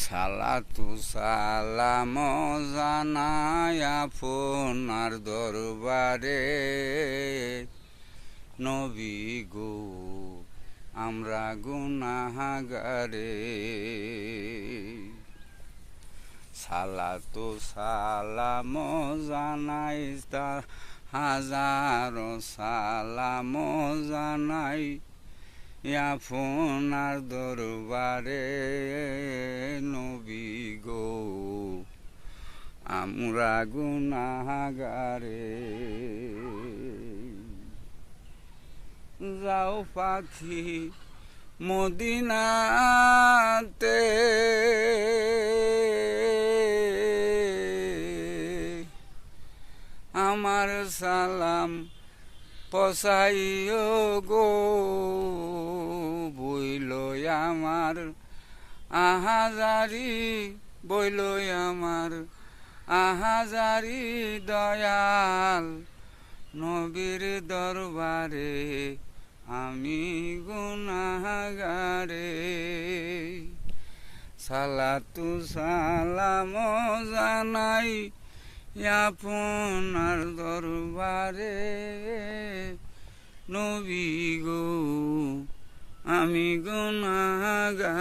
সালাতু সালাম জানাই আপনার দরবারে নবী গো আমরা গুনাহগারে। সালাতু সালাম জানাই হাজারো সালাম জানাই আপনার দরবারে নবী গো আমরা গুনাহগারে। যাও পাখি মদিনাতে আমার সালাম পসাইও গো বইল আমার আহাজারি বইল আমার আহাজারি দয়াল নবীর দরবারে আমি গুনাহগারে। সালাতু সালাম জানাই আপনার দরবারে নবী গো আমি গুনাহগারে।